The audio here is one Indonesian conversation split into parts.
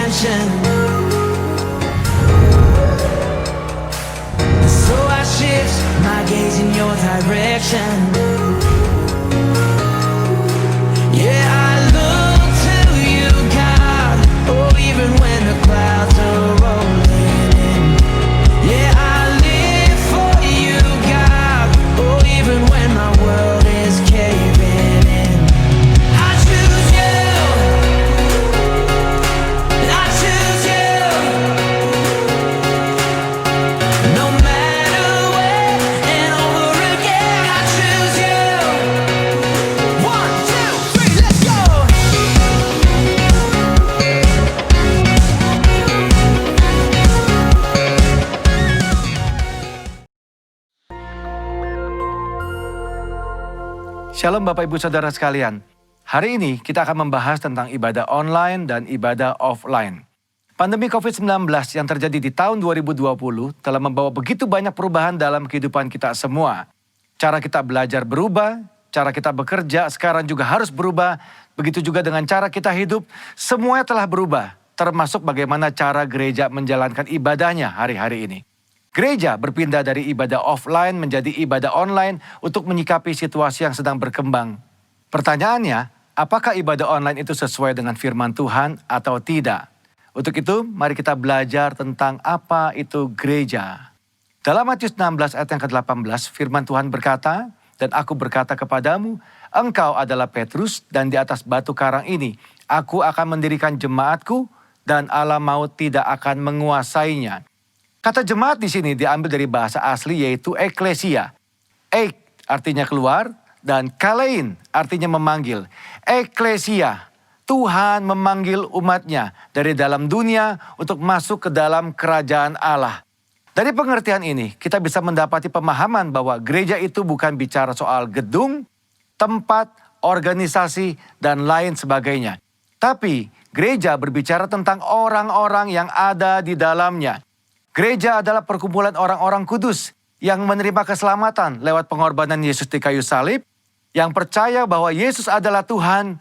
attention. So I shift my gaze in your direction. Yeah, I look to you, God. Oh, even when the clouds are rolling in. Yeah, I live for you, God. Oh, even when my world is caving in. I choose you. I choose you. No matter where and over again, I choose you. 1, 2, 3, let's go. Shalom Bapak Ibu Saudara sekalian. Hari ini kita akan membahas tentang ibadah online dan ibadah offline. Pandemi COVID-19 yang terjadi di tahun 2020 telah membawa begitu banyak perubahan dalam kehidupan kita semua. Cara kita belajar berubah, cara kita bekerja sekarang juga harus berubah. Begitu juga dengan cara kita hidup, semuanya telah berubah. Termasuk bagaimana cara gereja menjalankan ibadahnya hari-hari ini. Gereja berpindah dari ibadah offline menjadi ibadah online untuk menyikapi situasi yang sedang berkembang. Pertanyaannya, apakah ibadah online itu sesuai dengan firman Tuhan atau tidak? Untuk itu, mari kita belajar tentang apa itu gereja. Dalam Matius 16 ayat yang ke-18, firman Tuhan berkata, "Dan aku berkata kepadamu, engkau adalah Petrus, dan di atas batu karang ini, aku akan mendirikan jemaatku, dan alam maut tidak akan menguasainya." Kata jemaat di sini diambil dari bahasa asli yaitu eklesia. Ek artinya keluar dan kalein artinya memanggil. Eklesia, Tuhan memanggil umatnya dari dalam dunia untuk masuk ke dalam kerajaan Allah. Dari pengertian ini kita bisa mendapati pemahaman bahwa gereja itu bukan bicara soal gedung, tempat, organisasi, dan lain sebagainya. Tapi gereja berbicara tentang orang-orang yang ada di dalamnya. Gereja adalah perkumpulan orang-orang kudus yang menerima keselamatan lewat pengorbanan Yesus di kayu salib, yang percaya bahwa Yesus adalah Tuhan,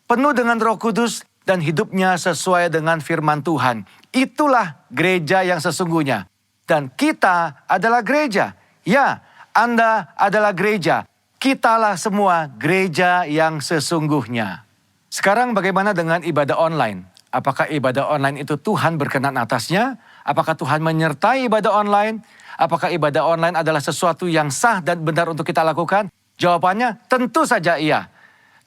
penuh dengan Roh Kudus dan hidupnya sesuai dengan firman Tuhan. Itulah gereja yang sesungguhnya. Dan kita adalah gereja. Ya, Anda adalah gereja. Kitalah semua gereja yang sesungguhnya. Sekarang bagaimana dengan ibadah online? Apakah ibadah online itu Tuhan berkenan atasnya? Apakah Tuhan menyertai ibadah online? Apakah ibadah online adalah sesuatu yang sah dan benar untuk kita lakukan? Jawabannya tentu saja iya.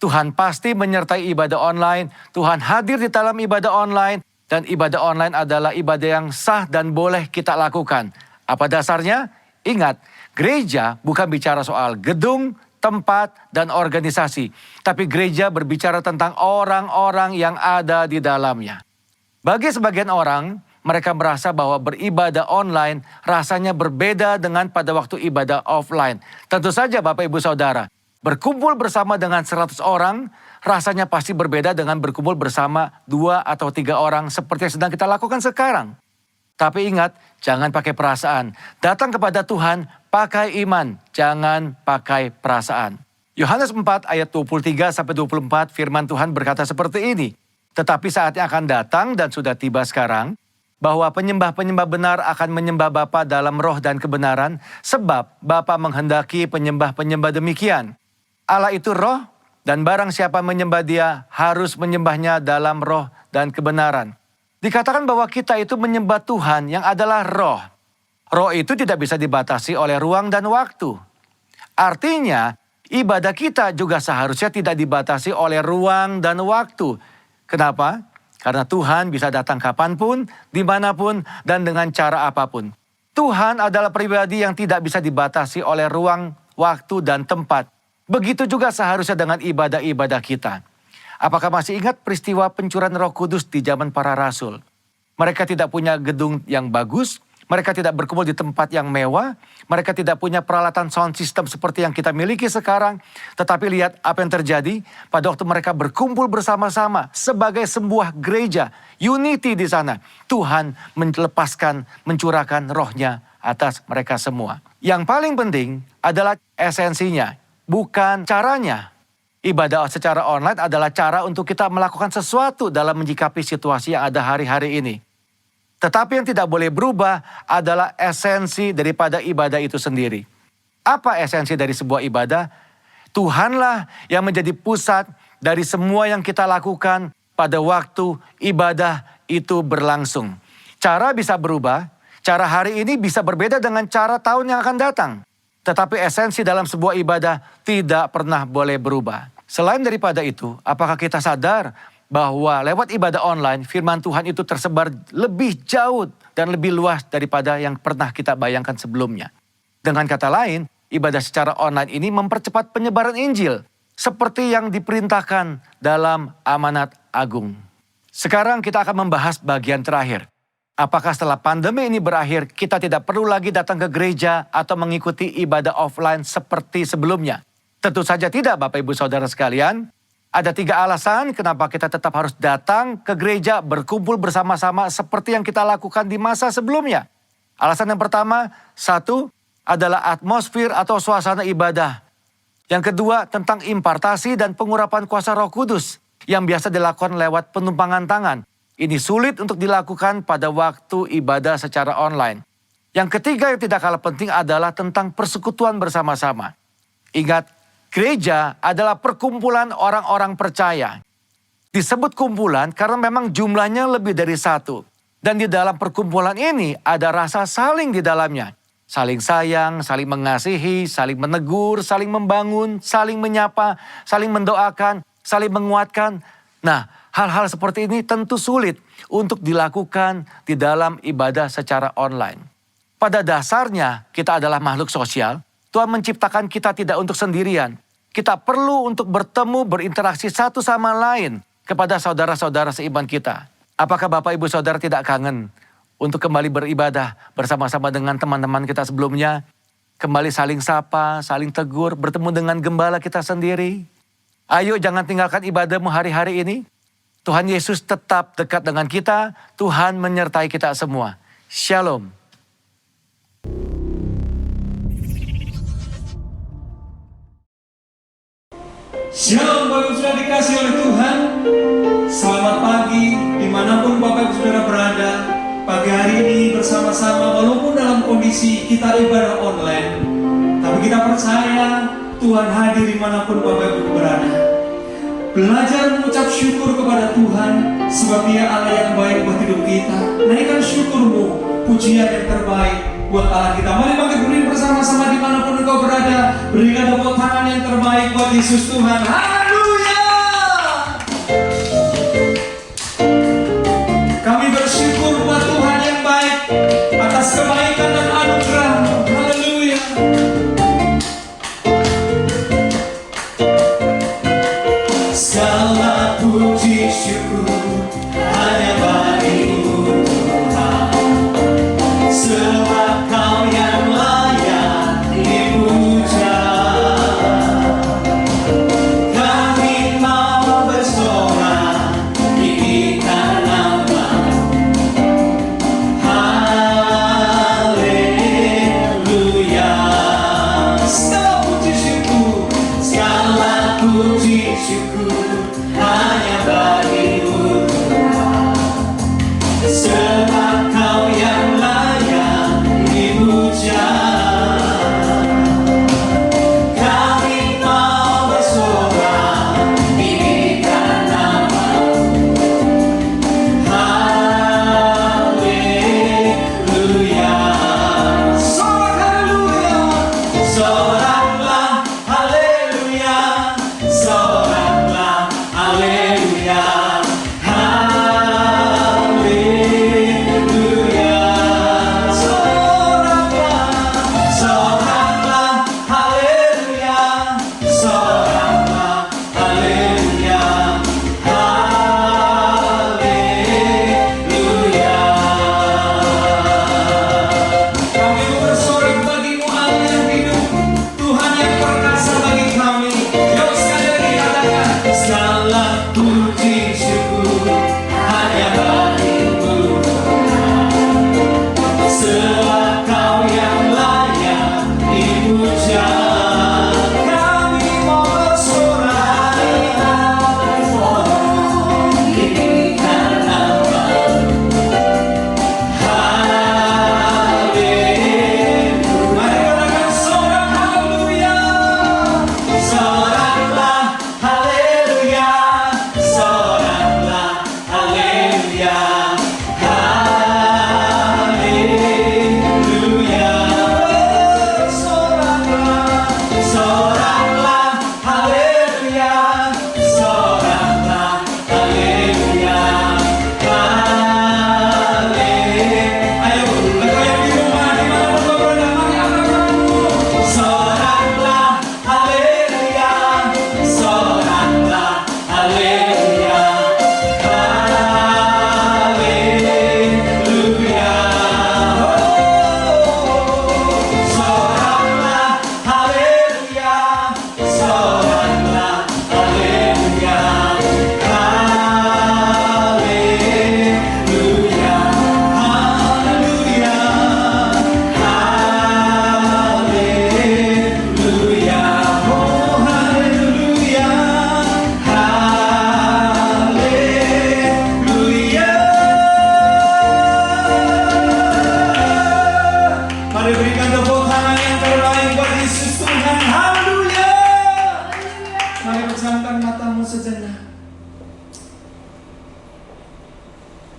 Tuhan pasti menyertai ibadah online. Tuhan hadir di dalam ibadah online. Dan ibadah online adalah ibadah yang sah dan boleh kita lakukan. Apa dasarnya? Ingat, gereja bukan bicara soal gedung, tempat, dan organisasi. Tapi gereja berbicara tentang orang-orang yang ada di dalamnya. Bagi sebagian orang, mereka merasa bahwa beribadah online rasanya berbeda dengan pada waktu ibadah offline. Tentu saja Bapak Ibu Saudara, berkumpul bersama dengan 100 orang rasanya pasti berbeda dengan berkumpul bersama 2 atau 3 orang seperti yang sedang kita lakukan sekarang. Tapi ingat, jangan pakai perasaan. Datang kepada Tuhan, pakai iman, jangan pakai perasaan. Yohanes 4 ayat 23-24 firman Tuhan berkata seperti ini. Tetapi saatnya akan datang dan sudah tiba sekarang, bahwa penyembah-penyembah benar akan menyembah Bapa dalam roh dan kebenaran, sebab Bapa menghendaki penyembah-penyembah demikian. Allah itu roh, dan barang siapa menyembah Dia harus menyembahnya dalam roh dan kebenaran. Dikatakan bahwa kita itu menyembah Tuhan yang adalah roh. Roh itu tidak bisa dibatasi oleh ruang dan waktu. Artinya, ibadah kita juga seharusnya tidak dibatasi oleh ruang dan waktu. Kenapa? Karena Tuhan bisa datang kapanpun, dimanapun, dan dengan cara apapun. Tuhan adalah pribadi yang tidak bisa dibatasi oleh ruang, waktu, dan tempat. Begitu juga seharusnya dengan ibadah-ibadah kita. Apakah masih ingat peristiwa pencurahan Roh Kudus di zaman para rasul? Mereka tidak punya gedung yang bagus, mereka tidak berkumpul di tempat yang mewah, mereka tidak punya peralatan sound system seperti yang kita miliki sekarang. Tetapi lihat apa yang terjadi pada waktu mereka berkumpul bersama-sama sebagai sebuah gereja, unity di sana. Tuhan mencurahkan rohnya atas mereka semua. Yang paling penting adalah esensinya, bukan caranya. Ibadah secara online adalah cara untuk kita melakukan sesuatu dalam menyikapi situasi yang ada hari-hari ini. Tetapi yang tidak boleh berubah adalah esensi daripada ibadah itu sendiri. Apa esensi dari sebuah ibadah? Tuhanlah yang menjadi pusat dari semua yang kita lakukan pada waktu ibadah itu berlangsung. Cara bisa berubah, cara hari ini bisa berbeda dengan cara tahun yang akan datang. Tetapi esensi dalam sebuah ibadah tidak pernah boleh berubah. Selain daripada itu, apakah kita sadar bahwa lewat ibadah online, firman Tuhan itu tersebar lebih jauh dan lebih luas daripada yang pernah kita bayangkan sebelumnya. Dengan kata lain, ibadah secara online ini mempercepat penyebaran Injil, seperti yang diperintahkan dalam amanat agung. Sekarang kita akan membahas bagian terakhir. Apakah setelah pandemi ini berakhir, kita tidak perlu lagi datang ke gereja atau mengikuti ibadah offline seperti sebelumnya? Tentu saja tidak, Bapak Ibu Saudara sekalian. Ada 3 alasan kenapa kita tetap harus datang ke gereja berkumpul bersama-sama seperti yang kita lakukan di masa sebelumnya. Alasan yang pertama, 1, adalah atmosfer atau suasana ibadah. Yang kedua, tentang impartasi dan pengurapan kuasa Roh Kudus yang biasa dilakukan lewat penumpangan tangan. Ini sulit untuk dilakukan pada waktu ibadah secara online. Yang ketiga yang tidak kalah penting adalah tentang persekutuan bersama-sama. Ingat, gereja adalah perkumpulan orang-orang percaya. Disebut kumpulan karena memang jumlahnya lebih dari 1. Dan di dalam perkumpulan ini ada rasa saling di dalamnya. Saling sayang, saling mengasihi, saling menegur, saling membangun, saling menyapa, saling mendoakan, saling menguatkan. Nah, hal-hal seperti ini tentu sulit untuk dilakukan di dalam ibadah secara online. Pada dasarnya kita adalah makhluk sosial. Tuhan menciptakan kita tidak untuk sendirian. Kita perlu untuk bertemu, berinteraksi satu sama lain kepada saudara-saudara seiman kita. Apakah Bapak Ibu Saudara tidak kangen untuk kembali beribadah bersama-sama dengan teman-teman kita sebelumnya? Kembali saling sapa, saling tegur, bertemu dengan gembala kita sendiri. Ayo jangan tinggalkan ibadahmu hari-hari ini. Tuhan Yesus tetap dekat dengan kita. Tuhan menyertai kita semua. Shalom. Shalom Bapak Ibu Saudara dikasih oleh Tuhan. Selamat pagi dimanapun Bapak Ibu Saudara berada. Pagi hari ini bersama-sama walaupun dalam kondisi kita ibadah online, tapi kita percaya Tuhan hadir dimanapun Bapak Ibu berada. Belajar mengucap syukur kepada Tuhan sebab Dia Allah yang baik buat hidup kita. Naikkan syukurmu, pujian yang terbaik buat Allah kita. Mari bangkit berdiri bersama-sama dimanapun engkau berada. Berikan tepuk tangan yang terbaik buat Yesus Tuhan. Haleluya! Kami bersyukur buat Tuhan yang baik atas kebaikan dan anugerah-Mu. Haleluya! Segala puji syukur hanya bagi-Mu Tuhan. Sebab Kau yang layak dipuja. Kami mau bersorak tinggikan nama-Mu. Haleluya. Segala puji syukur hanya bagi-Mu Tuhan. Sebab Kau yang layak dipuja. Kami mau bersorak tinggikan nama-Mu. Haleluya. Sorak haleluya. Soraklah haleluya. Soraklah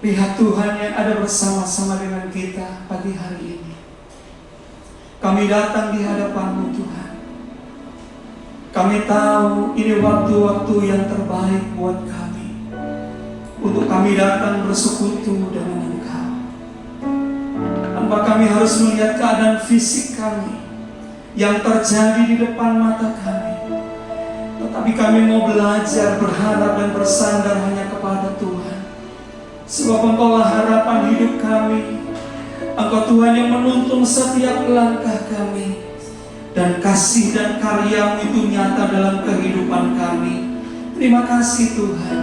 Lihat Tuhan yang ada bersama-sama dengan kita pagi hari ini. Kami datang di hadapan-Mu Tuhan. Kami tahu ini waktu-waktu yang terbaik buat kami, untuk kami datang bersekutu dengan Engkau. Tanpa kami harus melihat keadaan fisik kami yang terjadi di depan mata kami, tetapi kami mau belajar, berharap dan bersandar hanya kepada Tuhan. Sebab Engkaulah harapan hidup kami. Engkau Tuhan yang menuntun setiap langkah kami. Dan kasih dan karya-Mu itu nyata dalam kehidupan kami. Terima kasih Tuhan.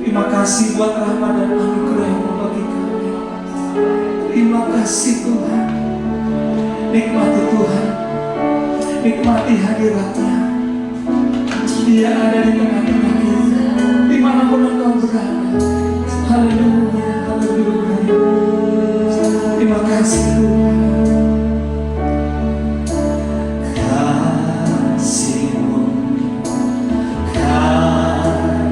Terima kasih buat rahmat dan anugerah-Mu bagi kami. Terima kasih Tuhan. Nikmati Tuhan. Nikmati hadirat-Nya. Dia ada di tengah-tengah kita, dimanapun Engkau berada. Haleluya, haleluya. Terima kasih Tuhan. Kasih-Mu, karya-Mu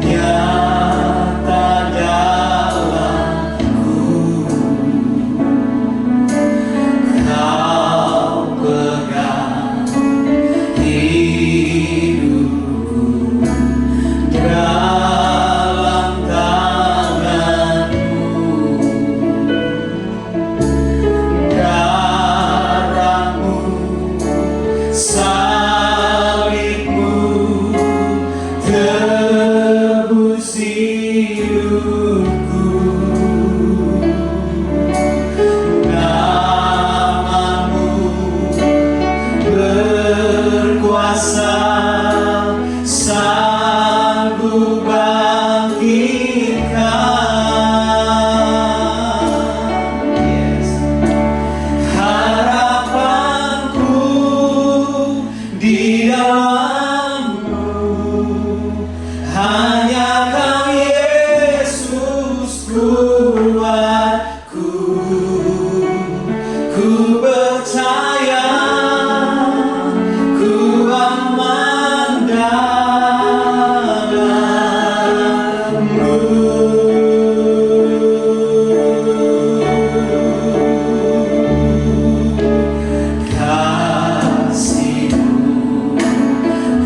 nyata dalamku. Kau pegang hidupku dalam tangan-Mu. Darah-Mu, salib-Mu tebus hidupku. Nama-Mu berkuasa, sanggup bangkitkan. Yes. Harapanku di dalam-Mu, hanya Kau Yesus kuatku. Ku percaya, ku aman dalam-Mu. Kasih-Mu,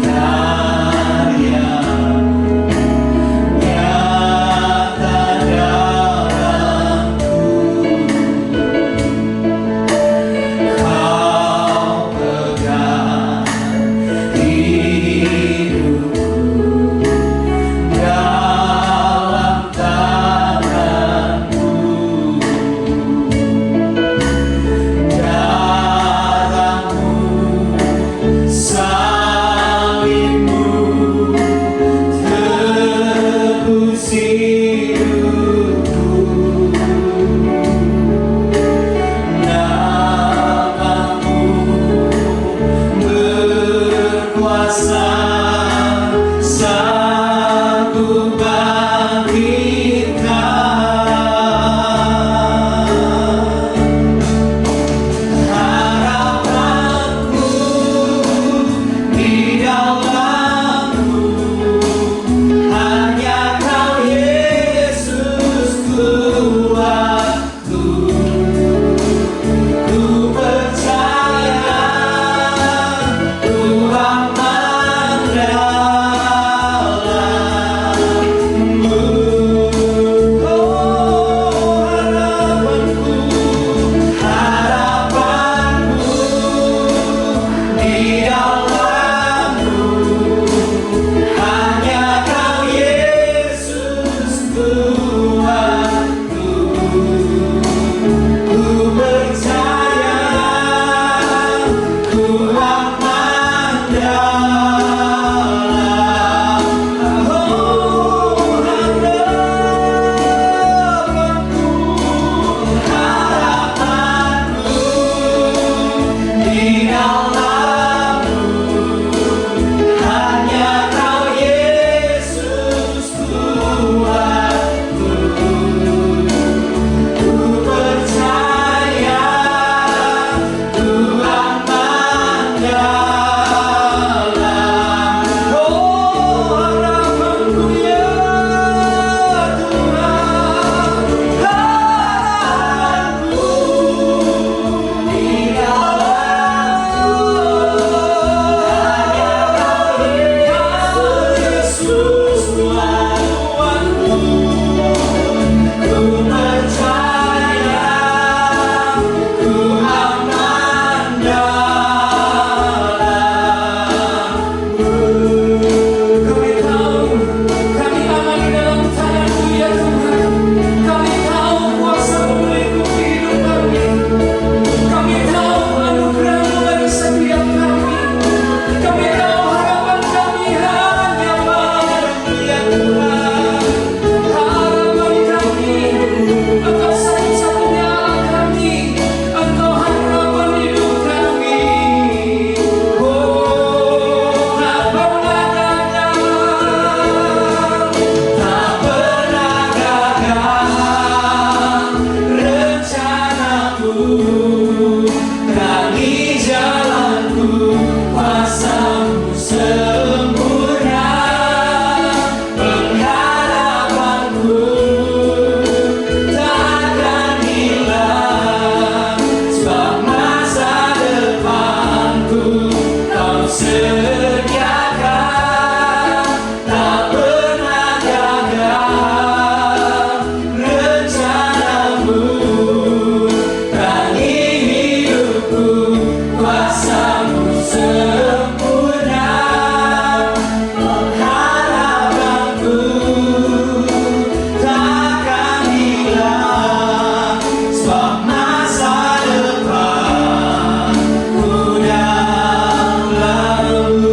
karya-Mu nyata dalamku. Kau pegang hidupku dalam tangan-Mu. Darah-Mu, salib-Mu tebus hidupku. Nama-Mu berkuasa, sanggup bangkitkan. Harapanku di dalam-Mu, hanya Kau Yesus kuatku. Ku percaya, ku aman sediakan, tak pernah gagal rencanamu. Terangi hidupku, kuasamu sempurna, pengharapanku takkan hilang, sebab masa depan ku dah lalu.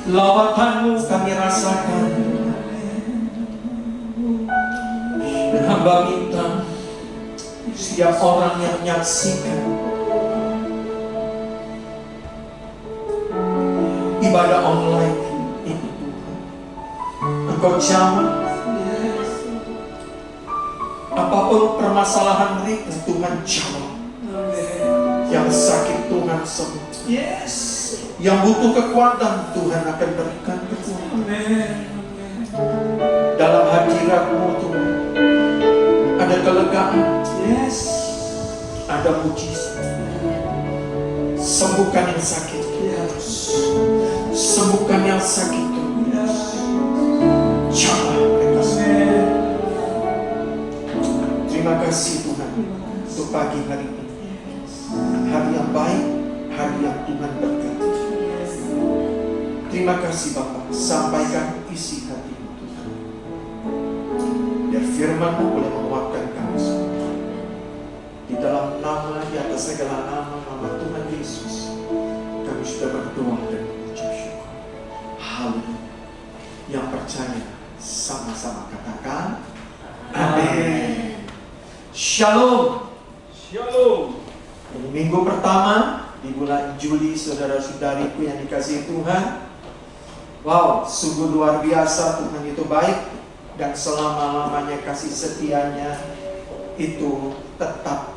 Lawatan-Mu kami rasakan. Dan hamba minta setiap orang yang menyaksikan ibadah online ini, Tuhan, Engkau jamah apapun permasalahan mereka, Tuhan jawab. Yang sakit Tuhan sembuh. Yang butuh kekuatan, Tuhan akan berikan kekuatan. Dalam hadirat-Mu, Tuhan, ada kelegaan. Ada mujizat. Sembuhkan yang sakit. Sembuhkan yang sakit, Tuhan. Jamah mereka semua. Terima kasih, Tuhan, untuk pagi hari ini. Hari yang baik, hari yang Tuhan berkati. Terima kasih Bapa, sampaikan isi hati-Mu, Tuhan. Biar firman-Mu boleh menguatkan kami semua. Di dalam nama, di atas segala nama, nama Tuhan Yesus, kami sudah berdoa dan mengucap syukur. Haleluya. Yang percaya, sama-sama katakan amin. Shalom. Shalom. Ini minggu pertama di bulan Juli, saudara-saudariku yang dikasihi Tuhan. Wow, sungguh luar biasa, Tuhan itu baik. Dan selama-lamanya kasih setianya itu tetap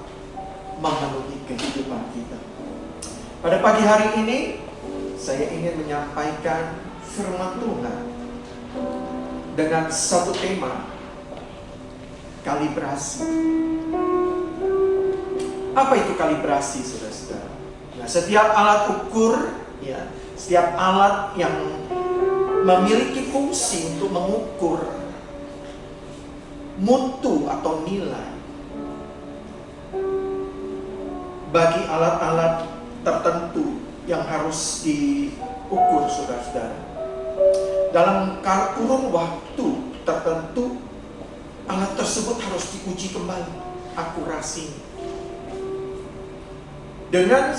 memenuhi kehidupan kita. Pada pagi hari ini, saya ingin menyampaikan firman Tuhan dengan satu tema, kalibrasi. Apa itu kalibrasi, saudara-saudara? Nah, setiap alat ukur, ya, setiap alat yang memiliki fungsi untuk mengukur mutu atau nilai bagi alat-alat tertentu yang harus diukur, saudara-saudara. Dalam kurun waktu tertentu, alat tersebut harus diuji kembali akurasinya. Dengan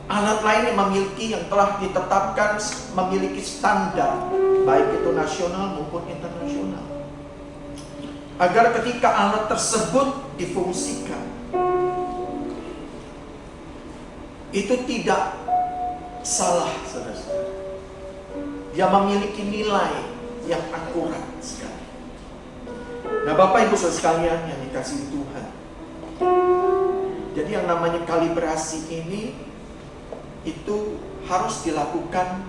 alat lain yang telah ditetapkan memiliki standar, baik itu nasional maupun internasional, agar ketika alat tersebut difungsikan, itu tidak salah, saudara-saudara. Dia memiliki nilai yang akurat sekali. Nah, Bapak Ibu Saudara sekalian yang dikasihi Tuhan, jadi yang namanya kalibrasi ini itu harus dilakukan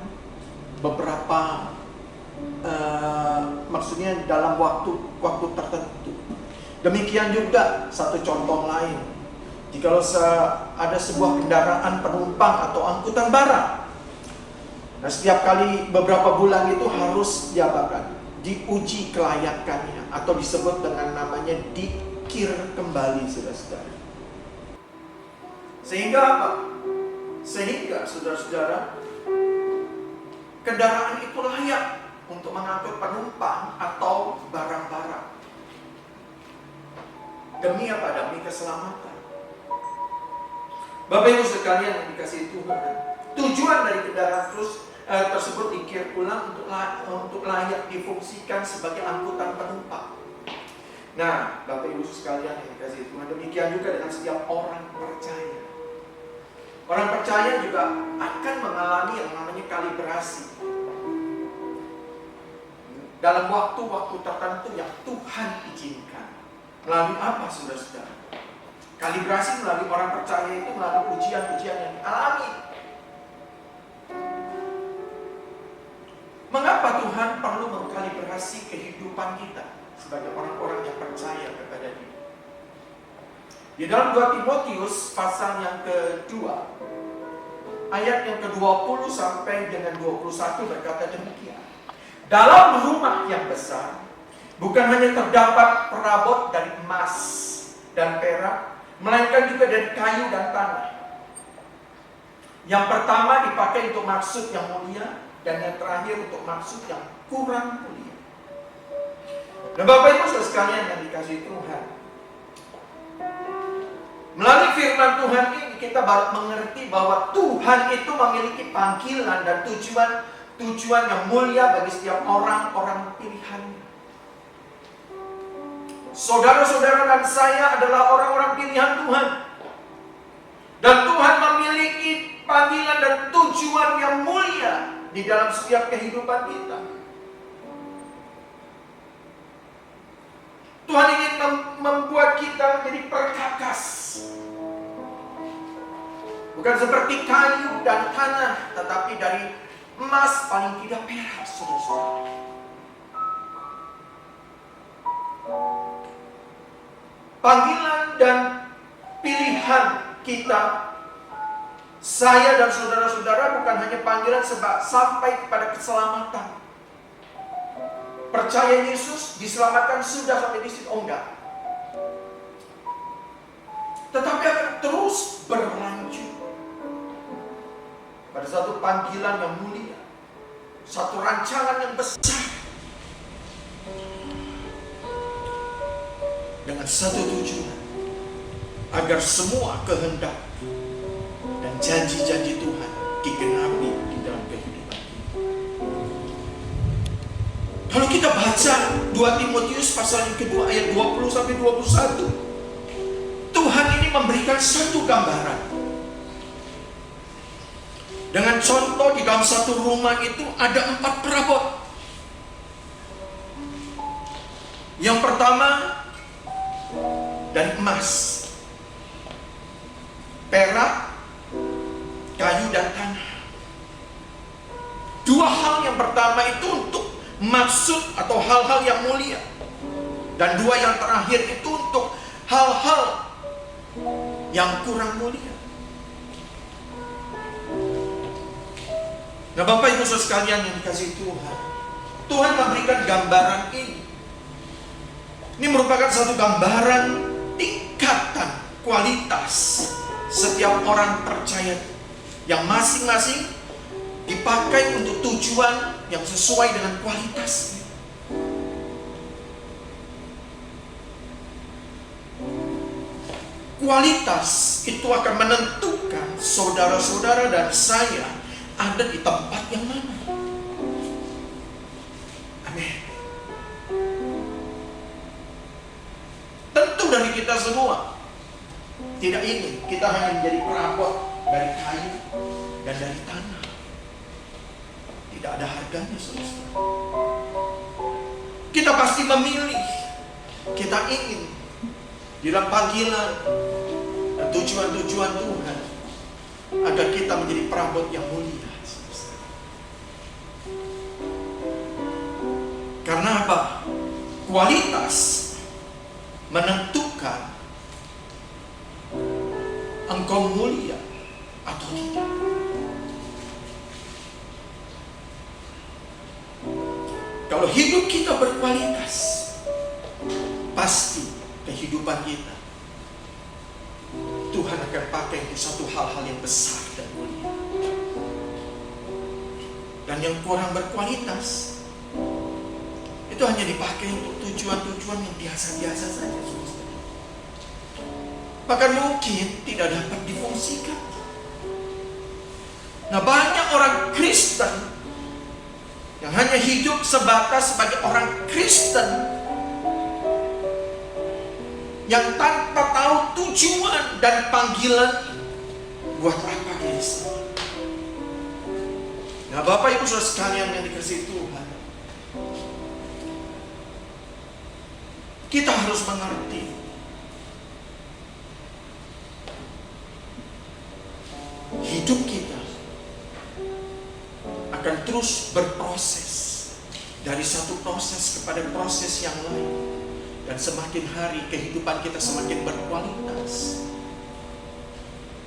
beberapa maksudnya dalam waktu tertentu. Demikian juga satu contoh lain, jikalau ada sebuah kendaraan penumpang atau angkutan barang, nah setiap kali beberapa bulan itu harus diapakan? Diuji kelayakannya, atau disebut dengan namanya dikir kembali, saudara-saudara. Sehingga apa? Sehingga saudara-saudara, kendaraan itu layak untuk mengangkut penumpang atau barang-barang. Demi apa? Demi keselamatan. Bapak Ibu sekalian yang dikasihi Tuhan, tujuan dari kendaraan tersebut dikir ulang untuk layak difungsikan sebagai angkutan penumpang. Nah, Bapak Ibu sekalian yang dikasihi Tuhan, demikian juga dengan setiap orang percaya. Orang percaya juga akan mengalami yang namanya kalibrasi dalam waktu-waktu tertentu yang Tuhan izinkan. Melalui apa, saudara-saudara? Kalibrasi melalui orang percaya itu melalui ujian-ujian yang dialami. Mengapa Tuhan perlu mengkalibrasi kehidupan kita sebagai orang-orang yang percaya kepada Dia? Di dalam 2 Timotius pasal yang kedua, ayat yang ke-20 sampai dengan 21 berkata demikian. Dalam rumah yang besar, bukan hanya terdapat perabot dari emas dan perak, melainkan juga dari kayu dan tanah. Yang pertama dipakai untuk maksud yang mulia, dan yang terakhir untuk maksud yang kurang mulia. Nah, Bapak Ibu Saudara sekalian yang dikasihi Tuhan, melalui firman Tuhan ini kita baru mengerti bahwa Tuhan itu memiliki panggilan dan tujuan tujuan yang mulia bagi setiap orang-orang pilihannya. Saudara-saudara dan saya adalah orang-orang pilihan Tuhan. Dan Tuhan memiliki panggilan dan tujuan yang mulia di dalam setiap kehidupan kita. Tuhan ingin membuat kita menjadi perkakas. Bukan seperti kayu dan tanah, tetapi dari emas, paling tidak perak, saudara-saudara. Panggilan dan pilihan kita, saya dan saudara-saudara, bukan hanya panggilan sampai kepada keselamatan. Percaya Yesus, diselamatkan, sudah sampai di situ. Oh enggak. Tetapi akan terus berlanjut pada satu panggilan yang mulia, satu rancangan yang besar, dengan satu tujuan, agar semua kehendak dan janji-janji Tuhan digenapi di dalam kehidupan kita. Kalau kita baca 2 Timotius pasal yang kedua ayat 20 sampai 21, Tuhan ini memberikan satu gambaran. Dengan contoh, di dalam satu rumah itu ada 4 perabot. Yang pertama dari emas, perak, kayu dan tanah. 2 hal yang pertama itu untuk maksud atau hal-hal yang mulia, dan 2 yang terakhir itu untuk hal-hal yang kurang mulia. Nah, Bapak Ibu Saudara sekalian yang dikasihi Tuhan, Tuhan memberikan gambaran ini. Ini merupakan satu gambaran tingkatan kualitas setiap orang percaya, yang masing-masing dipakai untuk tujuan yang sesuai dengan kualitasnya. Kualitas itu akan menentukan saudara-saudara dan saya ada di tempat yang mana. Amin. Tentu dari kita semua tidak ingin kita hanya menjadi perabot dari kayu dan dari tanah. Tidak ada harganya, saudara. Kita pasti memilih, kita ingin di dalam panggilan dan tujuan-tujuan Tuhan agar kita menjadi perabot yang mulia. Karena apa? Kualitas menentukan engkau mulia atau tidak. Kalau hidup kita berkualitas, pasti kehidupan kita Tuhan akan pakai untuk satu hal-hal yang besar dan mulia. Dan yang kurang berkualitas itu hanya dipakai untuk tujuan-tujuan yang biasa-biasa saja. Bahkan mungkin tidak dapat difungsikan. Nah, banyak orang Kristen yang hanya hidup sebatas sebagai orang Kristen, yang tanpa tahu tujuan dan panggilan buat apa ini semua. Nah, Bapak Ibu Saudara sekalian yang dikasihi Tuhan, kita harus mengerti hidup kita akan terus berproses dari satu proses kepada proses yang lain, dan semakin hari kehidupan kita semakin berkualitas,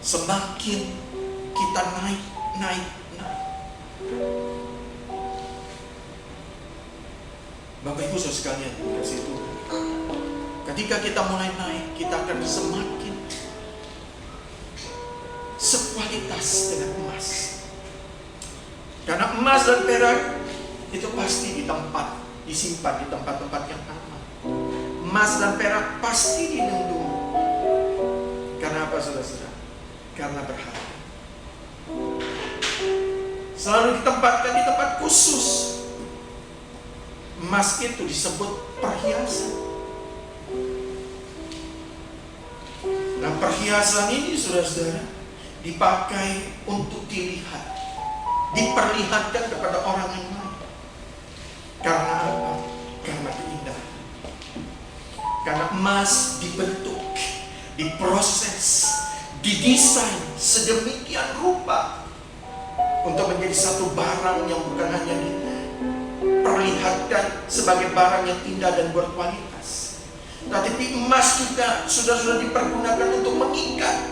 semakin kita naik. Bapak Ibu Saudara sekalian kasih Tuhan, ketika kita mulai naik, kita akan semakin sekualitas dengan emas. Karena emas dan perak itu pasti disimpan di tempat-tempat yang aman. Emas dan perak pasti dilindungi. Karena apa, saudara-saudara? Karena berharga. selalu ditempatkan di tempat khusus. Emas itu disebut perhiasan. Nah, perhiasan ini saudara-saudara dipakai untuk dilihat, diperlihatkan kepada orang yang lain. Karena apa? Karena keindahan. Karena emas dibentuk, diproses, didesain sedemikian rupa untuk menjadi satu barang yang bukan hanya diperlihatkan sebagai barang yang indah dan berkualitas, tetapi emas juga sudah dipergunakan untuk mengikat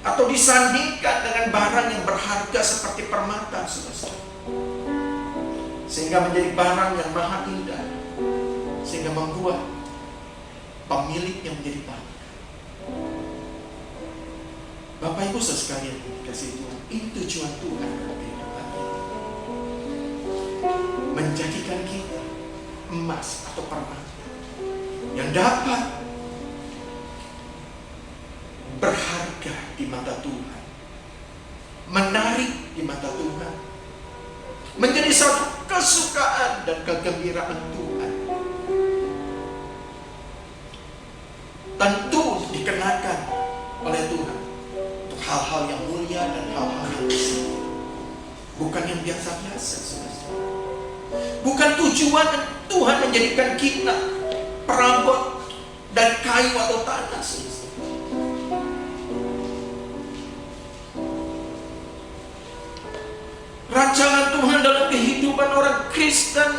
atau disandingkan dengan barang yang berharga seperti permata, saudara, sehingga menjadi barang yang maha indah, sehingga membuat pemiliknya menjadi bangga. Bapak Ibu saudara sekalian dikasih Tuhan, ini tujuan Tuhan dalam kehidupan kita, menjadikan kita emas atau permata yang dapat berharga di mata Tuhan, menarik di mata Tuhan, menjadi satu kesukaan dan kegembiraan Tuhan. Tentu dikenakan oleh Tuhan untuk hal-hal yang mulia dan hal-hal yang besar, bukan yang biasa-biasa, saudara. Bukan tujuan Tuhan menjadikan kita perabot dari kayu atau tanah, saudara. Rancangan Tuhan dalam kehidupan orang Kristen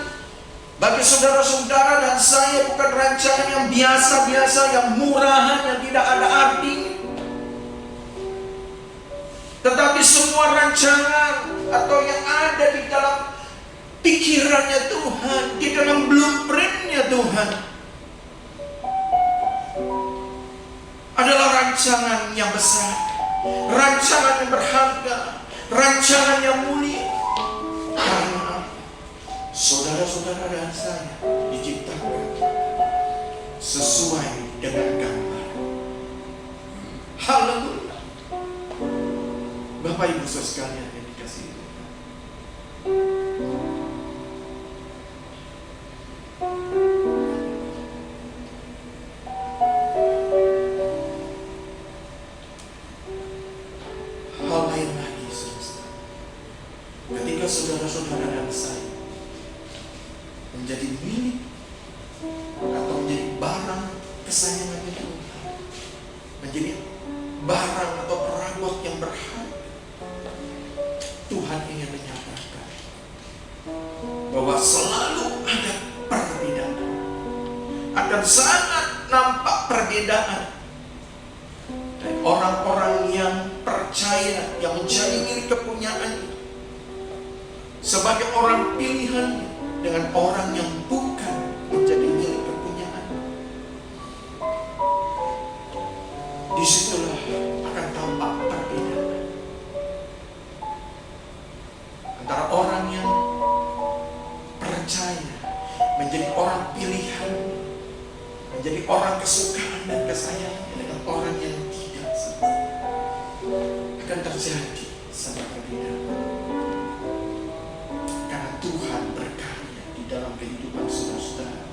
bagi saudara-saudara dan saya bukan rancangan yang biasa-biasa, yang murahan, yang tidak ada artinya. Tetapi semua rancangan atau yang ada di dalam pikirannya Tuhan, di dalam blueprintnya Tuhan, adalah rancangan yang besar, rancangan yang berharga, rancangan yang mulia. Karena saudara-saudara dan saya diciptakan sesuai dengan gambar. Haleluya. Bapak Ibu saudara sekalian yang dikasihi Tuhan, hal lain lagi, saudara, ketika saudara-saudara dan saya menjadi milik atau menjadi barang kesayangan Tuhan, menjadi barang atau perabot yang berharga, Tuhan ingin menyatakan bahwa selalu ada perbedaan, akan sangat nampak perbedaan dari orang-orang yang percaya, yang menjadi milik kepunyaannya sebagai orang pilihan, dengan orang yang bukan menjadi milik kepunyaan. Disitulah akan tampak perbedaan antara orang yang percaya, menjadi orang pilihan, menjadi orang kesukaan dan kesayangan, dengan orang yang tidak. Akan terjadi sangat perbedaan, karena Tuhan berkarya di dalam kehidupan saudara-saudara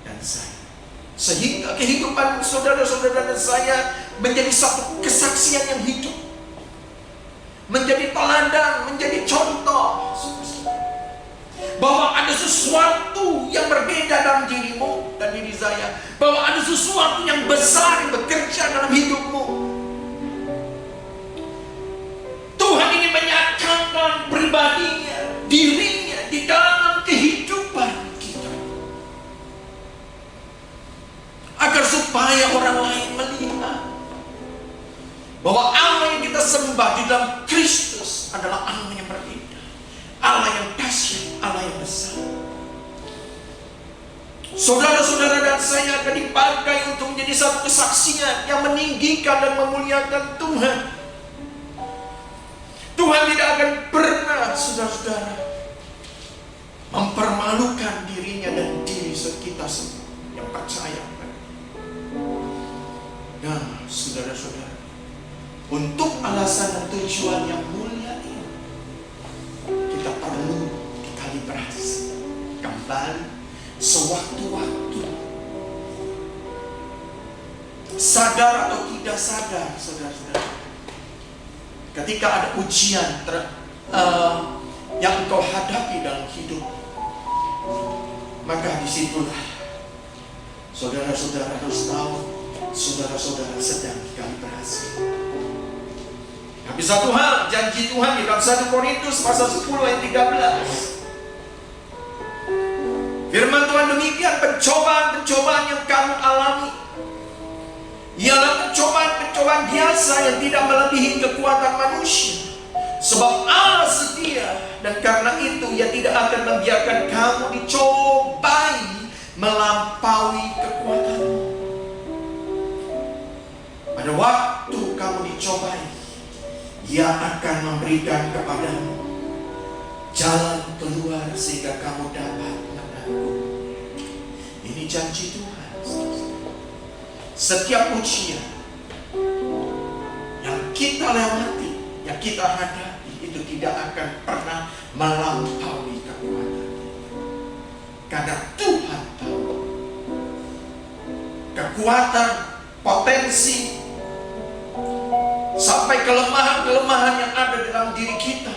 dan saya, sehingga kehidupan saudara-saudara dan saya menjadi satu kesaksian yang hidup, menjadi teladan, menjadi contoh, bahwa ada sesuatu yang berbeda dalam dirimu dan diri saya, bahwa ada sesuatu yang besar yang bekerja dalam hidupmu. Tuhan ingin menyatakan pribadinya, dirinya di dalam kehidupan kita, agar supaya orang lain melihat bahwa Allah yang kita sembah di dalam Kristus adalah Allah yang berbeda, Allah yang dahsyat, Allah yang besar. Saudara-saudara dan saya akan dipakai untuk menjadi satu kesaksian yang meninggikan dan memuliakan Tuhan. Tuhan tidak akan pernah, saudara-saudara, mempermalukan dirinya dan diri kita semua yang percaya. Nah, saudara-saudara, Untuk alasan dan tujuan yang mulia ini, kita perlu dikalibrasi kembali sewaktu-waktu. Sadar atau tidak sadar, saudara-saudara, ketika ada ujian yang engkau hadapi dalam hidup, maka disitulah saudara-saudara harus tahu, saudara-saudara sedang dikalibrasi. Tapi satu hal, janji Tuhan di dalam 1 Korintus pasal 10 ayat 13. Firman Tuhan demikian, pencobaan-pencobaan yang kamu alami ialah pencobaan-pencobaan biasa yang tidak melebihi kekuatan manusia. Sebab Allah setia, dan karena itu Ia tidak akan membiarkan kamu dicobai melampaui kekuatanmu. Pada waktu kamu dicobai, Ia akan memberikan kepadamu jalan keluar sehingga kamu dapat menanggung. Ini janji Tuhan. Setiap ujian yang kita lewati, yang kita hadapi, itu tidak akan pernah melampaui kekuatan kita. Karena Tuhan tahu kekuatan, potensi, sampai kelemahan-kelemahan yang ada dalam diri kita.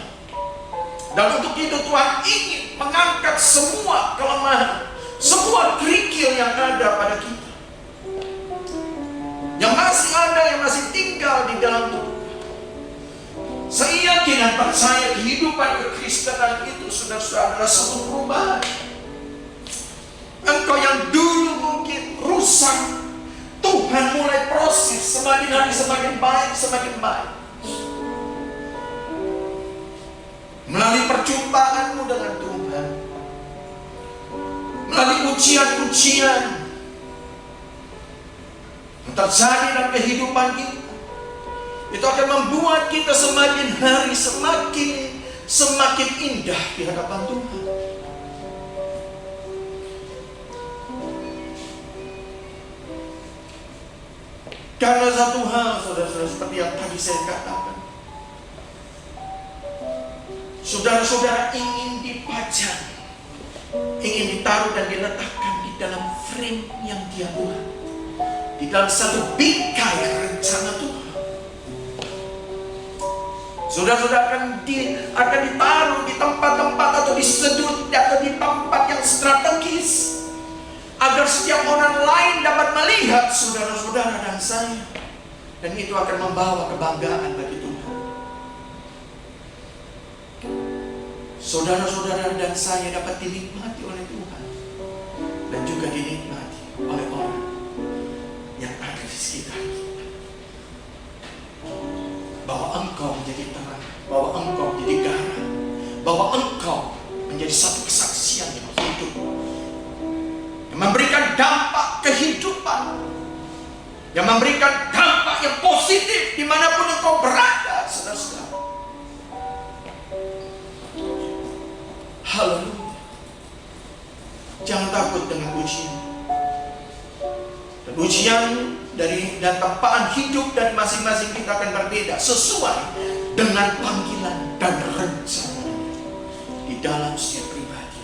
Dan untuk itu Tuhan ingin mengangkat semua kelemahan, semua kerikil yang ada pada kita, yang masih ada, yang masih tinggal di dalam tubuh. Saya yakin dan percaya kehidupan kekristenan itu saudara-saudara adalah sebuah perubahan. Engkau yang dulu mungkin rusak, Tuhan mulai proses, semakin hari semakin baik, semakin baik. Melalui perjumpaanmu dengan Tuhan, melalui ujian-ujian yang terjadi dalam kehidupan kita, itu akan membuat kita semakin hari semakin indah di hadapan Tuhan. Karena satu hal, saudara-saudara, seperti yang tadi saya katakan, saudara-saudara ingin dipajang, ingin ditaruh dan diletakkan di dalam frame yang Dia buat, di dalam satu bingkai rencana Tuhan. Saudara-saudara akan ditaruh di tempat-tempat atau di sudut atau di tempat yang strategis, agar setiap orang lain dapat melihat saudara-saudara dan saya, dan itu akan membawa kebanggaan bagi Tuhan. Saudara-saudara dan saya dapat dinikmati oleh Tuhan, dan juga dinikmati oleh orang yang ada di sekitar kita. Bahwa engkau menjadi terang, bahwa engkau menjadi garam, bahwa engkau menjadi satu kesaksian yang hidup, yang memberikan dampak kehidupan, yang memberikan dampak yang positif dimanapun engkau berada, saudara-saudara. Haleluya. Jangan takut dengan ujian. Dan ujian dan tempaan hidup dari masing-masing kita akan berbeda sesuai dengan panggilan dan rencana di dalam setiap pribadi.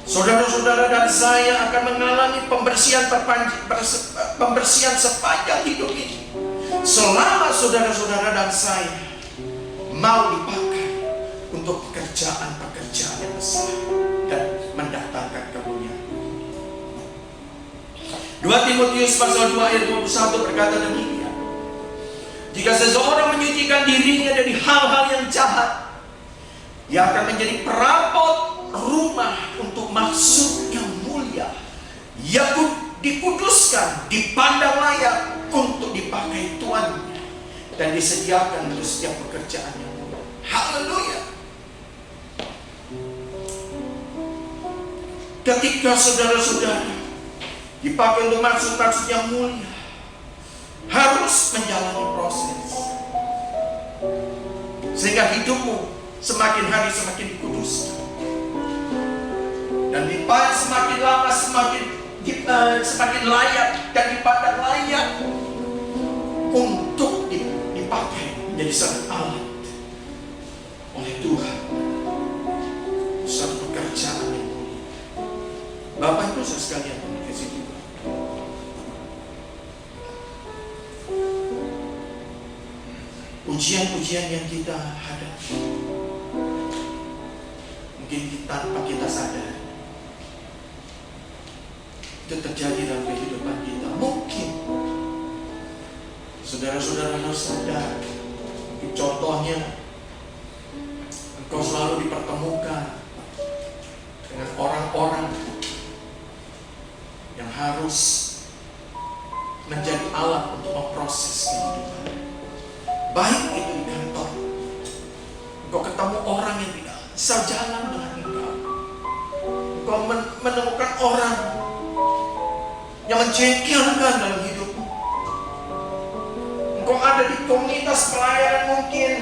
Saudara-saudara dan saya akan mengalami pembersihan sepanjang hidup ini, selama saudara-saudara dan saya mau dipakai untuk pekerjaan-pekerjaan yang besar dan mendatangkan kemuliaan. 2 Timotius pasal 2 ayat 21 berkata demikian, jika seseorang menyucikan dirinya dari hal-hal yang jahat, ia akan menjadi perabot rumah untuk maksud yang mulia, ia dikuduskan, dipandang layak untuk dipakai tuannya, dan disediakan untuk setiap pekerjaan yang mulia. Haleluya. Ketika saudara-saudara dipakai untuk maksud-maksud yang mulia, harus menjalani proses, sehingga hidupmu semakin hari semakin dikuduskan, dan dipakai semakin lama semakin semakin layak dan dipandang layak untuk dipakai menjadi satu alat oleh Tuhan, satu pekerjaan yang mulia. Bapak Ibu saudara sekalian yang dikasihi Tuhan, ujian-ujian yang kita hadapi mungkin tanpa kita sadar itu terjadi dalam kehidupan kita. Mungkin saudara-saudara harus sadar, mungkin contohnya engkau selalu dipertemukan dengan orang-orang yang harus menjadi alat untuk memproses kehidupan. Baik itu di kantor, engkau ketemu orang yang tidak sejalan dengan engkau. Engkau menemukan orang yang menjengkelkan dalam hidupmu. Engkau ada di komunitas pelayanan, mungkin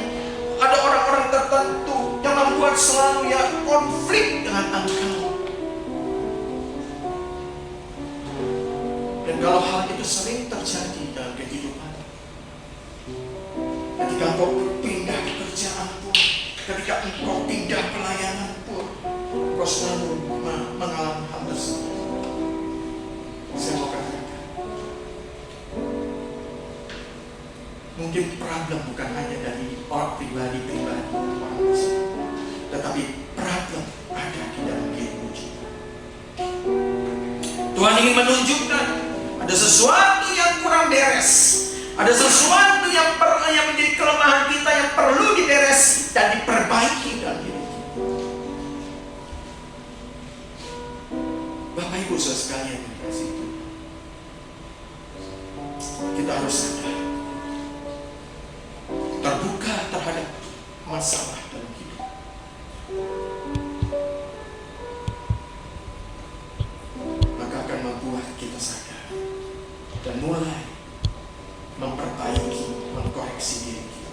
ada orang-orang tertentu yang membuat selalu konflik dengan engkau. Dan kalau hal itu sering terjadi dalam kehidupan, ketika engkau pindah pekerjaan pun, ketika engkau pindah pelayanan pun, engkau selalu mengalami hal tersebut. Saya mau katakan, mungkin problem bukan hanya dari orang pribadi-pribadi, orang tersebut, tetapi problem ada di dalam kehidupan kita. Tuhan ingin menunjukkan ada sesuatu yang kurang beres, ada sesuatu yang menjadi kelemahan kita yang perlu diberesi dan diperbaiki dalam hidup kita. Bapak Ibu saudara sekalian yang dikasihi Tuhan, kita harus sadar, terbuka terhadap masalah dalam hidup. Maka akan membuat kita sadar dan mulai memperbaiki, mengkoreksi diri kita.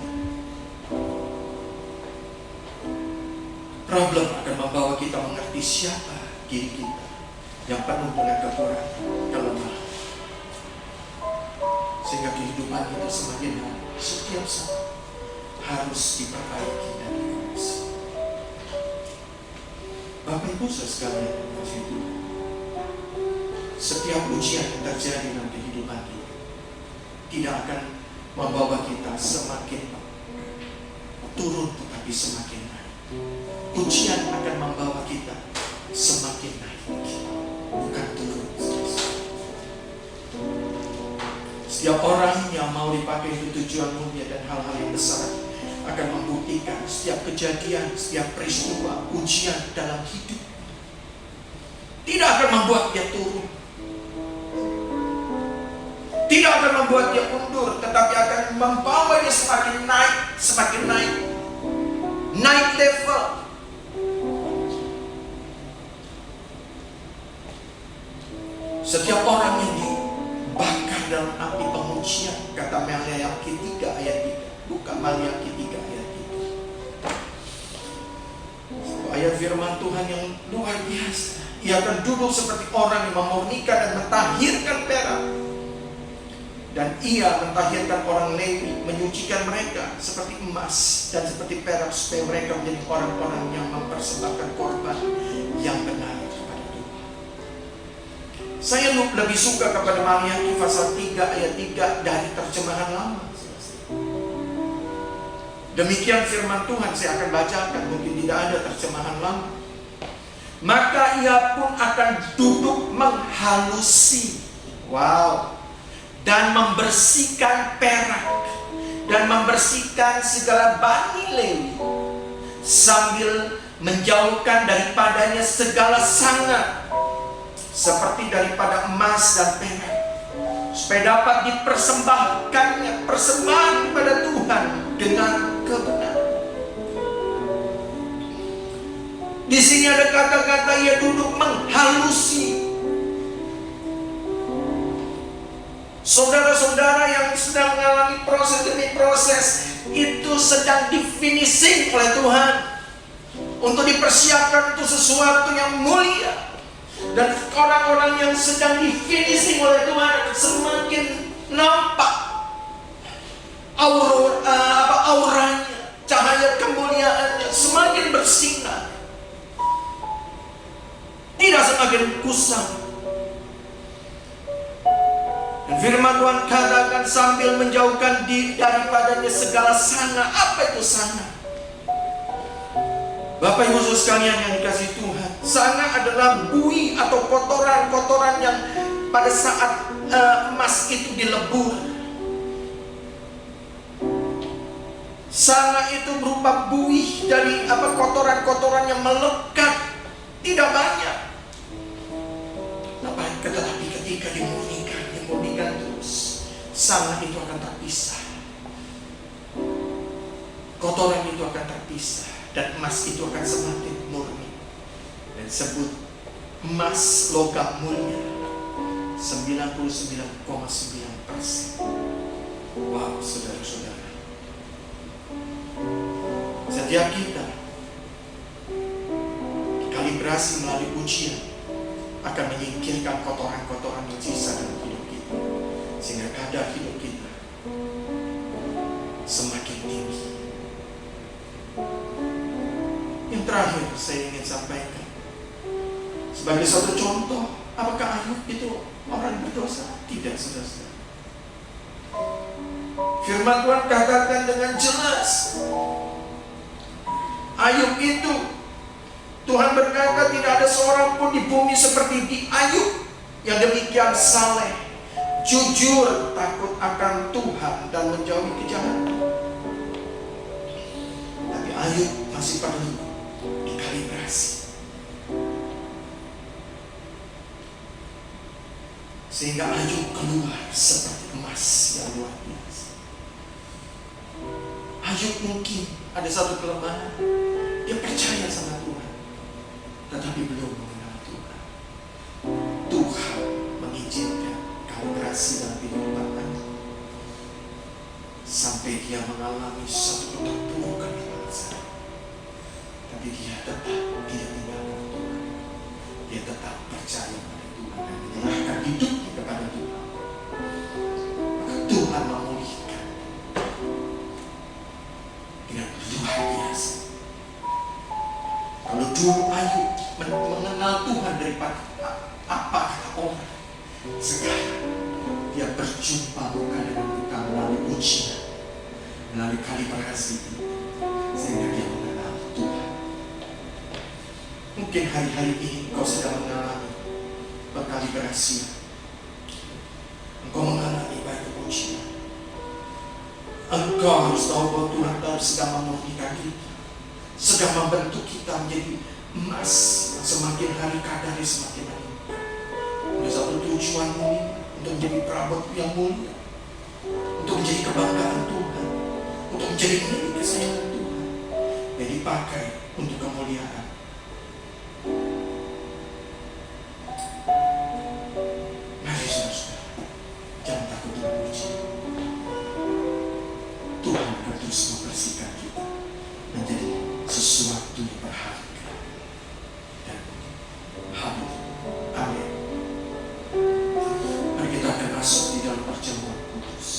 Problem akan membawa kita mengerti siapa diri kita yang penuh dengan kekurangan, kelemahan, sehingga kehidupan kita semakin hari, setiap saat harus diperbaiki dan dikoreksi. Bapak Ibu saudara sekalian yang dikasihi Tuhan, setiap ujian yang terjadi dalam kehidupan kita tidak akan membawa kita semakin turun, tetapi semakin naik. Ujian akan membawa kita semakin naik, bukan turun. Setiap orang yang mau dipakai untuk tujuan mulia dan hal-hal yang besar akan membuktikan setiap kejadian, setiap peristiwa, ujian dalam hidup tidak akan membuat dia turun, tidak akan membuat dia mundur, tetapi akan membawa dia semakin naik, semakin naik, naik level. Setiap orang yang dibakar dalam api pengujian, kata Maliaki 3 ayat 3, bukan Maliaki 3 ayat 3. Ayat firman Tuhan yang luar biasa. Ia akan duduk seperti orang yang memurnikan dan mentahirkan perak, dan ia mentahirkan orang Lewi, menyucikan mereka seperti emas dan seperti perak, supaya mereka menjadi orang-orang yang mempersembahkan korban yang benar kepada Tuhan. Saya lebih suka kepada Maliaki pasal 3 ayat 3 dari terjemahan lama. Demikian firman Tuhan, saya akan bacakan, mungkin tidak ada terjemahan lama. Maka ia pun akan duduk menghalusi, dan membersihkan perak, dan membersihkan segala bani Lewi, sambil menjauhkan daripadanya segala sangat, seperti daripada emas dan perak, supaya dapat dipersembahkannya persembahan kepada Tuhan dengan kebenaran. Di sini ada kata-kata ia duduk menghalusi. Saudara-saudara yang sedang mengalami proses demi proses, itu sedang di-finishing oleh Tuhan untuk dipersiapkan untuk sesuatu yang mulia. Dan orang-orang yang sedang di-finishing oleh Tuhan semakin nampak auranya, cahaya kemuliaannya semakin bersinar. Tidak semakin kusam. Dan firman Tuhan katakan sambil menjauhkan diri daripadanya segala sana. Apa itu sana? Bapak Ibu Saudara sekalian yang dikasihi Tuhan, sana adalah buih atau kotoran-kotoran yang pada saat emas itu dilebur. Sana itu berupa buih dari kotoran-kotoran yang melekat, tidak banyak. Tetapi ketika dimurnikan terus, sana itu akan terpisah. Kotoran itu akan terpisah dan emas itu akan semakin murni. Dan sebut emas logam mulia 99,9%. Wow, saudara-saudara. Setiap kita kalibrasi melalui ujian akan menyingkirkan kotoran-kotoran yang sisa dalam hidup kita, sehingga kadar hidup kita semakin tinggi. Yang terakhir saya ingin sampaikan sebagai satu contoh, apakah Ayub itu orang berdosa? Tidak, saudara. Firman Tuhan katakan dengan jelas, Ayub itu, Tuhan berkata tidak ada seorang pun di bumi seperti di Ayub yang demikian saleh, jujur, takut akan Tuhan dan menjauhi kejahatan. Tapi Ayub masih perlu dikalibrasi sehingga Ayub keluar seperti emas yang luar biasa. Ayub mungkin ada satu kelemahan, dia percaya sama Tuhan tetapi belum mengenal Tuhan. Tuhan mengizinkan kalibrasi dalam kehidupan Ayub sampai dia mengalami satu keterpurukan yang besar. Tapi dia tetap tidak tinggalkan Tuhan. Dia tetap percaya pada Tuhan dan menyerahkan hidupnya kepada Tuhan. Maka Tuhan memulihkan dengan luar biasa. Kalau dulu Ayub mengenal Tuhan daripada apa kata orang, sekarang dia berjumpa bukan dengan Tuhan melalui ujian, melalui kalibrasi itu, sehingga dia mengenal Tuhan. Mungkin hari-hari ini engkau sedang mengalami pengkalibrasian. Engkau mengalami banyak ujian. Engkau harus tahu bahwa Tuhan sedang memurnikan kita, sedang membentuk kita menjadi emas yang semakin hari kadarnya semakin meningkat. Ada satu tujuan mulia, untuk menjadi perabot yang mulia, untuk menjadi kebanggaan Tuhan, untuk menjadi milik kesayangan Tuhan, yang dipakai untuk kemuliaan. Mari saudara, jangan takut dengan ujian. Tuhan akan terus membersihkan kita menjadi sesuatu yang berharga dan habis. Amin. Mari kita akan masuk di dalam perjamuan kudus.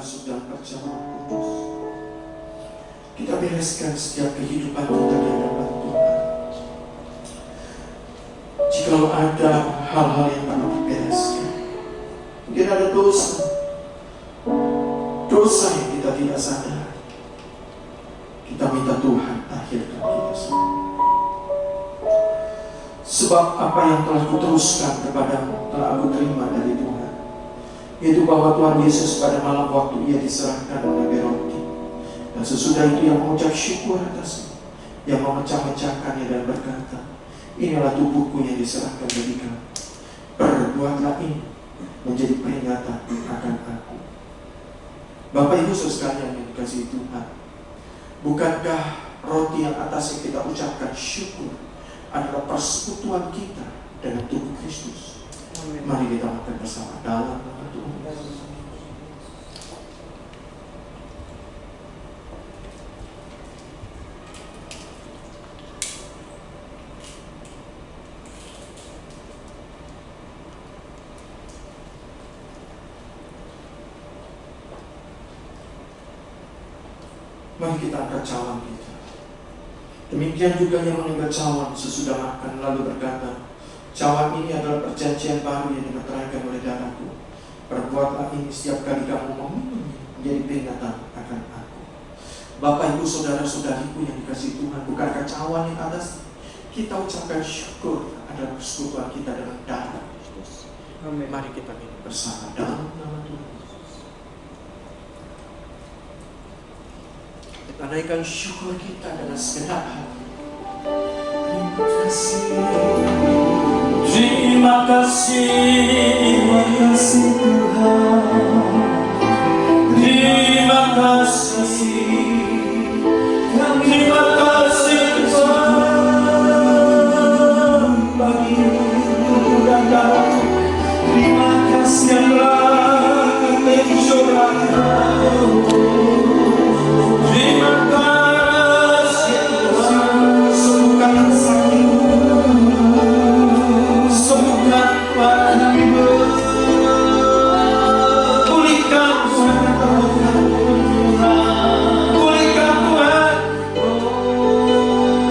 masuk dalam perjamuan kudus. Kita bereskan setiap kehidupan kita di hadapan Tuhan. Jikalau ada hal-hal yang perlu dibereskan, mungkin ada dosa yang kita tidak sadar, kita minta Tuhan akhirkan kita semua. Sebab apa yang telah kuteruskan kepadamu telah aku terima dari Tuhan, yaitu bahwa Tuhan Yesus pada malam waktu ia diserahkan mengambil roti, dan sesudah itu ia mengucap syukur atasnya, yang memecah-mecahkannya dan berkata, inilah tubuhku yang diserahkan bagi kamu. Perbuatlah ini menjadi peringatan akan aku. Bapak Ibu Saudara sekalian yang dikasihi Tuhan, bukankah roti yang atasnya kita ucapkan syukur adalah persekutuan kita dengan tubuh Kristus? Mari kita makan bersama dalam nama Tuhan. Mari kita angkat cawan kita. Demikian juga yang mengambil cawan sesudah makan lalu berkata, cawan ini adalah perjanjian baru yang dimeteraikan oleh darahku. Perbuatlah ini setiap kali kamu meminumnya menjadi peringatan akan aku. Bapak Ibu Saudara-saudariku yang dikasihi Tuhan, bukankah cawan yang atas kita ucapkan syukur adalah persekutuan kita dengan darah Kristus. Mari kita minum bersama dalam nama Tuhan. Kita naikkan syukur kita dengan segenap hati. Terima kasih. Terima kasih Tuhan. Terima kasih. Terima kasih Tuhan bagi tubuh dan darah. Terima kasih Allah mencurahkan. Terima kasih Tuhan, sembuhkan sakit, sembuhkan kami, pulihkan Tuhan, pulihkan Tuhan,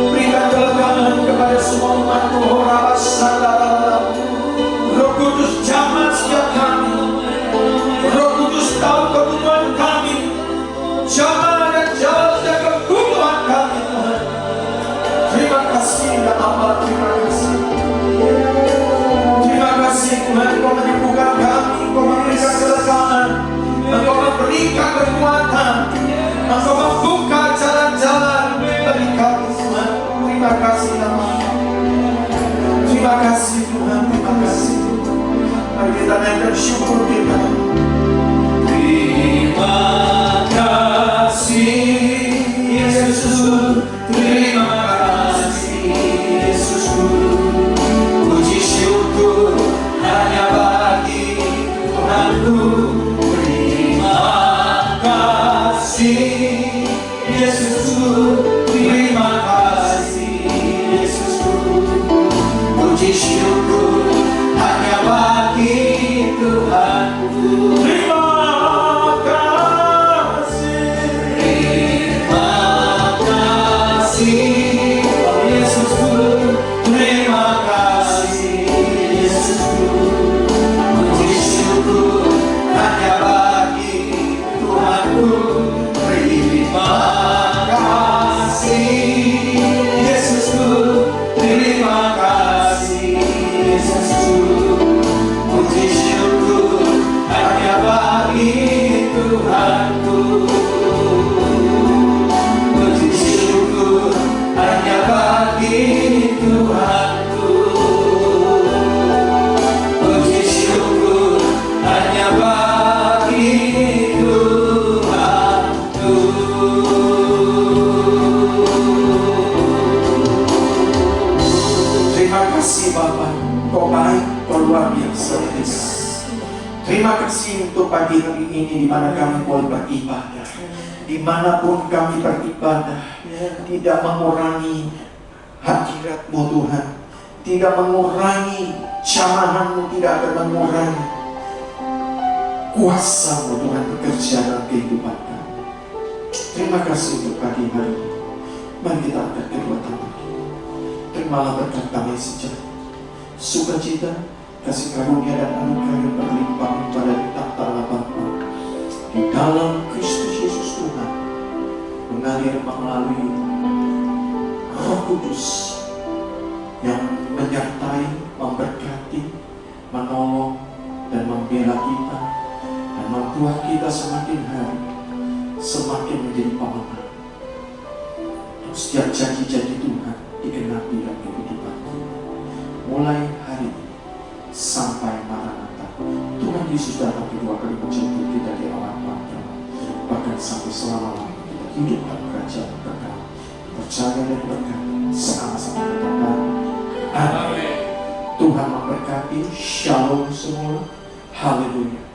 berikan kelegaan kepada semua umat-Mu. Roh Kudus jamah setiap kami, Roh Kudus tahu kebutuhan kami, jamah Tuhan, Engkau menyembuhkan kami, Engkau memberikan kelegaan, Engkau memberikan kekuatan, Engkau membuka jalan-jalan bagi kami Tuhan. Terima kasih nama. Terima kasih Tuhan, terima kasih Tuhan. Mari kita naikkan syukur kita. Terima kasih Yesus, terima kasih Yesusku. Puji syukur hanya bagi Tuhanku. Terima kasih Yesusku, terima kasih Yesusku. Puji syukur hanya bagi Tuhanku. Terima kasih Yesusku, terima kasih Yesusku. Puji syukur hanya bagi Tuhanku. Terima kasih Yesusku, terima kasih Yesusku. Puji syukur hanya bagi Tuhanku. Puji syukur hanya bagi Tuhanku. Puji syukur hanya bagi Tuhanku. Terima kasih Bapa, Kau baik, Kau luar biasa. Terima kasih untuk pagi hari ini di mana kami boleh beribadah. Dimanapun kami beribadah, tidak mengurangi hadirat-Mu Tuhan, tidak mengurangi jamahan-Mu, tidak akan mengurangi Kuasa-Mu Tuhan bekerja dalam kehidupan kami. Terima kasih untuk pagi hari ini. Mari kita angkat kedua tangan. Terimalah berkat kami sejahtera, sukacita, kasih karunia dan anugerah yang berlimpah pada tahta Allah Bapa di dalam Kristus Yesus Tuhan, mengalir melalui Roh Kudus yang menyertai, memberkati, menolong dan membela kita dan membuat kita semakin hari semakin menjadi pemenang. Setiap janji-janji Tuhan digenapi dalam kehidupan kita. Mulai hari ini sampai Maranatha, Tuhan Yesus datang kedua kali menjemput kita di alam bapa, bahkan sampai selama-lamanya kita hidup dalam kerajaan kekal. Percaya dan berkata sama-sama katakan amin. Tuhan memberkati. Shalom semua. Haleluya.